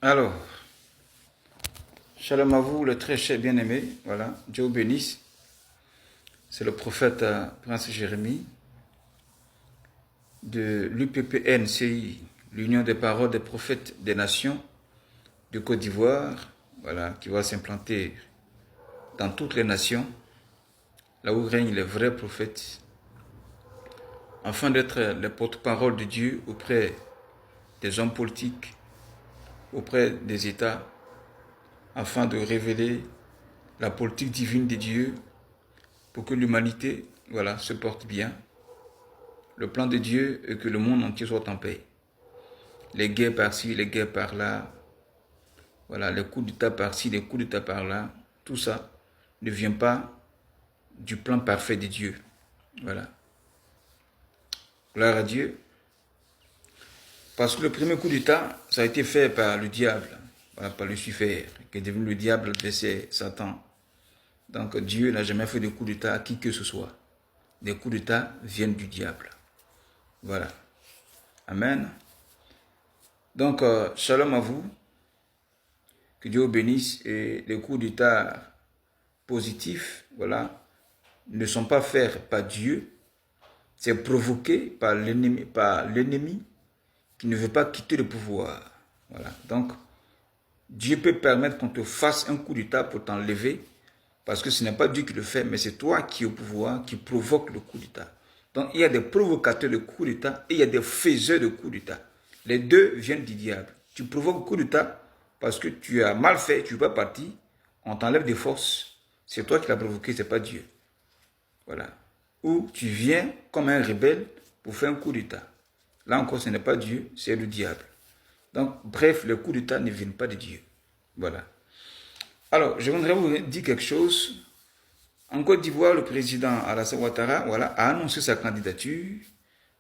Alors, shalom à vous, le très cher bien-aimé. Voilà, Dieu vous bénisse. C'est le prophète Prince Jérémie de l'UPPNCI, l'Union des paroles des prophètes des nations de Côte d'Ivoire, voilà, qui va s'implanter dans toutes les nations, là où règnent les vrais prophètes, afin d'être les porte-parole de Dieu auprès des hommes politiques, auprès des États, afin de révéler la politique divine de Dieu pour que l'humanité, voilà, se porte bien. Le plan de Dieu est que le monde entier soit en paix. Les guerres par-ci, les guerres par-là, voilà, les coups d'État par-ci, les coups d'État par-là, tout ça ne vient pas du plan parfait de Dieu. Voilà. Gloire à Dieu. Parce que le premier coup d'État, ça a été fait par le diable, voilà, par Lucifer, qui est devenu le diable, c'est Satan. Donc Dieu n'a jamais fait de coup d'État à qui que ce soit. Les coups d'État viennent du diable. Voilà. Amen. Donc, shalom à vous. Que Dieu vous bénisse. Et les coups d'État positifs, voilà, ne sont pas faits par Dieu. C'est provoqué par l'ennemi qui ne veut pas quitter le pouvoir. Voilà. Donc, Dieu peut permettre qu'on te fasse un coup d'État pour t'enlever, parce que ce n'est pas Dieu qui le fait, mais c'est toi qui es au pouvoir, qui provoque le coup d'État. Donc, il y a des provocateurs de coup d'État et il y a des faiseurs de coup d'État. Les deux viennent du diable. Tu provoques le coup d'État parce que tu as mal fait, tu ne veux pas partir, on t'enlève des forces. C'est toi qui l'as provoqué, ce n'est pas Dieu. Voilà. Ou tu viens comme un rebelle pour faire un coup d'État. Là encore, ce n'est pas Dieu, c'est le diable. Donc, bref, les coups d'État ne viennent pas de Dieu. Voilà. Alors, je voudrais vous dire quelque chose. En Côte d'Ivoire, le président Alassane Ouattara, voilà, a annoncé sa candidature,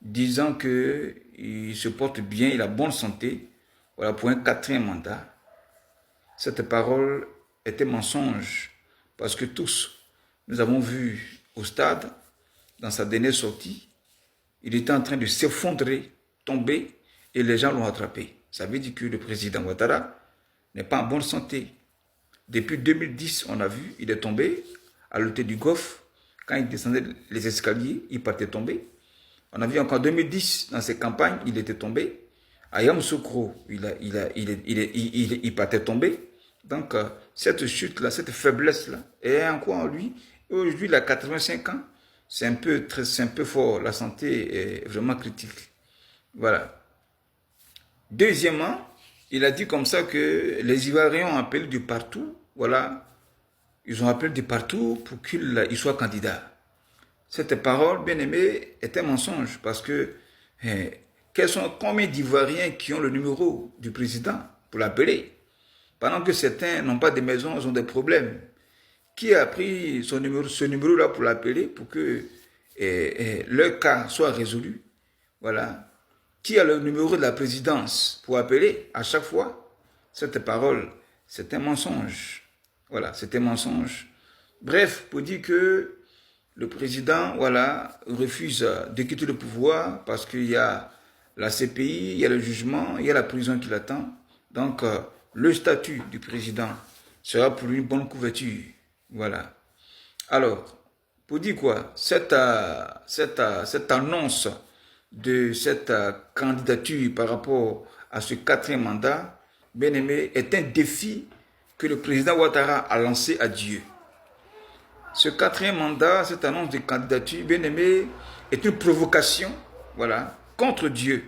disant qu'il se porte bien, il a bonne santé, voilà, pour un 4e mandat. Cette parole était mensonge, parce que tous, nous avons vu au stade, dans sa dernière sortie, il était en train de s'effondrer, tomber, et les gens l'ont attrapé. Ça veut dire que le président Ouattara n'est pas en bonne santé. Depuis 2010, on a vu, il est tombé à l'hôtel du Golfe. Quand il descendait les escaliers, il partait tomber. On a vu encore 2010, dans ses campagnes, il était tombé. À Yamoussoukro, il partait tomber. Donc, cette chute-là, cette faiblesse-là, est encore en lui. Aujourd'hui, il a 85 ans. C'est un peu fort. La santé est vraiment critique. Voilà. Deuxièmement, il a dit comme ça que les Ivoiriens ont appelé de partout. Voilà. Ils ont appelé de partout pour qu'il soit candidat. Cette parole, bien aimée, est un mensonge parce que combien d'Ivoiriens qui ont le numéro du président pour l'appeler? Pendant que certains n'ont pas de maison, ils ont des problèmes. Qui a pris ce numéro-là pour l'appeler pour que leur cas soit résolu? Voilà. Qui a le numéro de la présidence pour appeler à chaque fois? Cette parole, c'est un mensonge. Voilà, c'est un mensonge. Bref, pour dire que le président, voilà, refuse de quitter le pouvoir parce qu'il y a la CPI, il y a le jugement, il y a la prison qui l'attend. Donc, le statut du président sera pour lui une bonne couverture. Voilà. Alors, pour dire quoi? Cette annonce de cette candidature par rapport à ce 4e mandat, bien aimé, est un défi que le président Ouattara a lancé à Dieu. Ce 4e mandat, cette annonce de candidature, bien aimé, est une provocation, voilà, contre Dieu.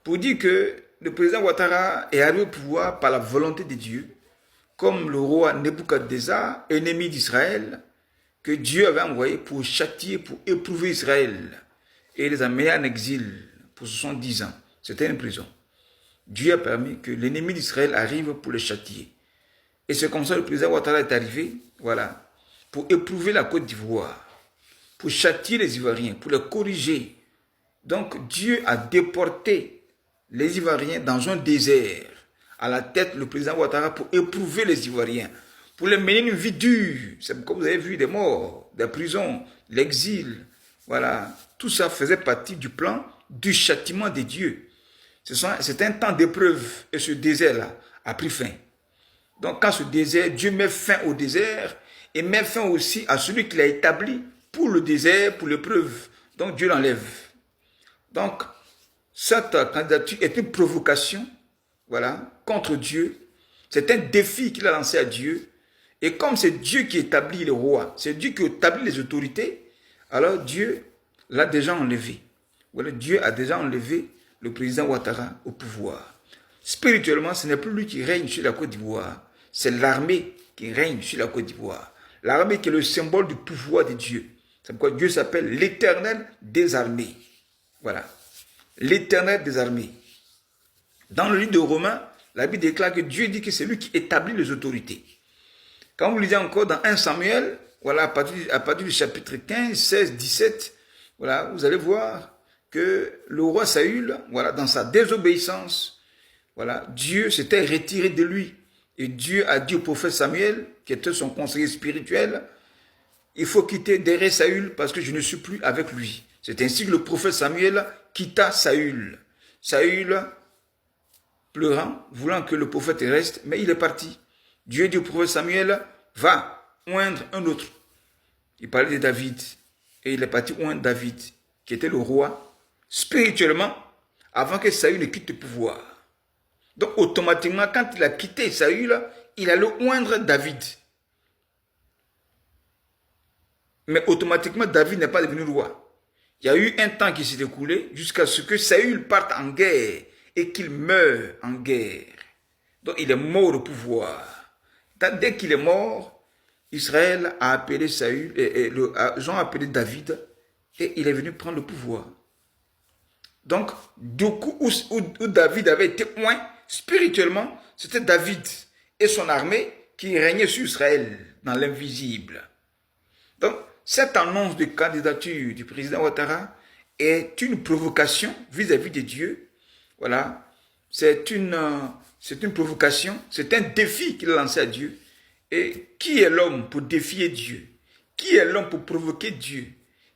Pour dire que le président Ouattara est arrivé au pouvoir par la volonté de Dieu, comme le roi Nebuchadnezzar, ennemi d'Israël, que Dieu avait envoyé pour châtier, pour éprouver Israël et les amener en exil pour 70 ans. C'était une prison. Dieu a permis que l'ennemi d'Israël arrive pour le châtier. Et c'est comme ça que le président Ouattara est arrivé, voilà, pour éprouver la Côte d'Ivoire, pour châtier les Ivoiriens, pour les corriger. Donc Dieu a déporté les Ivoiriens dans un désert, à la tête le président Ouattara pour éprouver les Ivoiriens, pour les mener une vie dure. C'est comme vous avez vu des morts, des prisons, l'exil. Voilà, tout ça faisait partie du plan du châtiment de Dieu. C'est un temps d'épreuve et ce désert-là a pris fin. Donc quand ce désert, Dieu met fin au désert et met fin aussi à celui qu'il a établi pour le désert, pour l'épreuve. Donc Dieu l'enlève. Donc cette candidature est une provocation, voilà, contre Dieu. C'est un défi qu'il a lancé à Dieu. Et comme c'est Dieu qui établit les rois, c'est Dieu qui établit les autorités, alors Dieu l'a déjà enlevé. Voilà, Dieu a déjà enlevé le président Ouattara au pouvoir. Spirituellement, ce n'est plus lui qui règne sur la Côte d'Ivoire. C'est l'armée qui règne sur la Côte d'Ivoire. L'armée qui est le symbole du pouvoir de Dieu. C'est pourquoi Dieu s'appelle l'Éternel des armées. Voilà. L'Éternel des armées. Dans le livre de Romains, la Bible déclare que Dieu dit que c'est lui qui établit les autorités. Quand vous lisez encore dans 1 Samuel, voilà, à partir du chapitre 15, 16, 17, voilà, vous allez voir que le roi Saül, voilà, dans sa désobéissance, voilà, Dieu s'était retiré de lui. Et Dieu a dit au prophète Samuel, qui était son conseiller spirituel, il faut quitter derrière Saül parce que je ne suis plus avec lui. C'est ainsi que le prophète Samuel quitta Saül. Saül, pleurant, voulant que le prophète reste, mais il est parti. Dieu dit au prophète Samuel, va oindre un autre. Il parlait de David. Et il est parti oindre David, qui était le roi, spirituellement, avant que Saül ne quitte le pouvoir. Donc automatiquement, quand il a quitté Saül, il allait oindre David. Mais automatiquement, David n'est pas devenu roi. Il y a eu un temps qui s'est écoulé jusqu'à ce que Saül parte en guerre et qu'il meure en guerre. Donc il est mort au pouvoir. Dès qu'il est mort, Israël a appelé Saül, ils ont appelé David et il est venu prendre le pouvoir. Donc, du coup, où David avait été oint spirituellement, c'était David et son armée qui régnaient sur Israël dans l'invisible. Donc, cette annonce de candidature du président Ouattara est une provocation vis-à-vis de Dieu. Voilà, c'est une provocation, c'est un défi qu'il a lancé à Dieu. Et qui est l'homme pour défier Dieu? Qui est l'homme pour provoquer Dieu?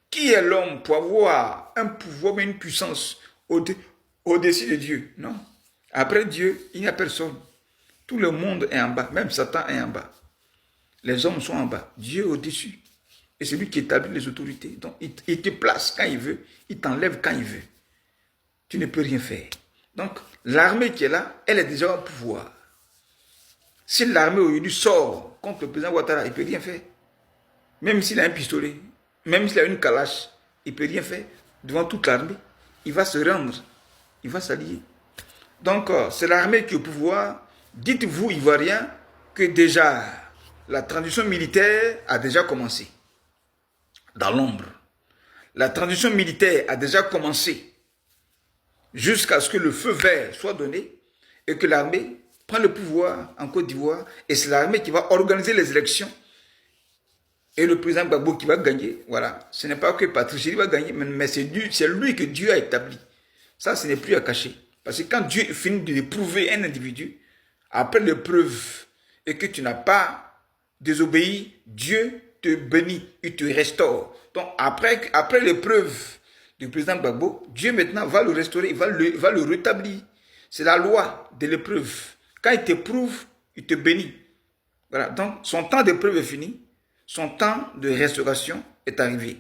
Qui est l'homme pour avoir un pouvoir, mais une puissance au-dessus de Dieu? Non. Après Dieu, il n'y a personne. Tout le monde est en bas, même Satan est en bas. Les hommes sont en bas, Dieu est au-dessus. Et c'est lui qui établit les autorités. Donc, il te place quand il veut, il t'enlève quand il veut. Tu ne peux rien faire. Donc, l'armée qui est là, elle est déjà au pouvoir. Si l'armée aujourd'hui sort contre le président Ouattara, il ne peut rien faire. Même s'il a un pistolet, même s'il a une calache, il ne peut rien faire devant toute l'armée. Il va se rendre, il va s'allier. Donc, c'est l'armée qui est au pouvoir. Dites-vous, Ivoiriens, que déjà, la transition militaire a déjà commencé. Dans l'ombre. La transition militaire a déjà commencé jusqu'à ce que le feu vert soit donné et que l'armée prenne le pouvoir en Côte d'Ivoire. Et c'est l'armée qui va organiser les élections. Et le président Gbagbo qui va gagner. Voilà. Ce n'est pas que Patrice Chéri va gagner, mais c'est lui que Dieu a établi. Ça, ce n'est plus à cacher. Parce que quand Dieu finit de prouver un individu, après l'épreuve, et que tu n'as pas désobéi, Dieu te bénit, il te restaure. Donc après l'épreuve du président Gbagbo, Dieu maintenant va le restaurer, il va le rétablir. C'est la loi de l'épreuve. Quand il t'éprouve, il te bénit. Voilà, donc son temps d'épreuve est fini, son temps de restauration est arrivé.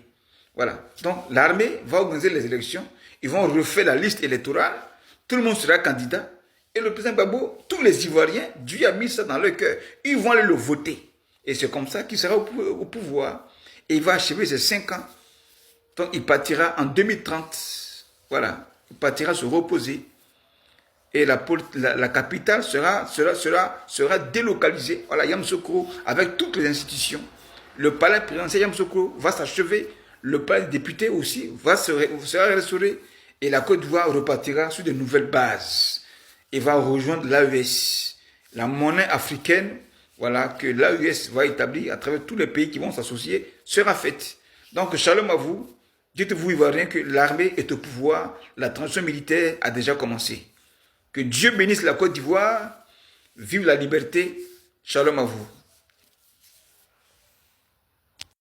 Voilà, donc l'armée va organiser les élections, ils vont refaire la liste électorale, tout le monde sera candidat, et le président Gbagbo, tous les Ivoiriens, Dieu a mis ça dans leur cœur, ils vont aller le voter. Et c'est comme ça qu'il sera au pouvoir. Et il va achever ses 5 ans. Donc il partira en 2030. Voilà. Il partira se reposer. Et la capitale sera délocalisée. Voilà, Yamoussoukro, avec toutes les institutions. Le palais présidentiel Yamoussoukro va s'achever. Le palais des députés aussi sera restauré. Et la Côte d'Ivoire repartira sur de nouvelles bases. Et va rejoindre l'AES, la monnaie africaine. Voilà, que l'AES va établir à travers tous les pays qui vont s'associer, sera faite. Donc, shalom à vous. Dites-vous, Ivoiriens, que l'armée est au pouvoir, la transition militaire a déjà commencé. Que Dieu bénisse la Côte d'Ivoire, vive la liberté, shalom à vous.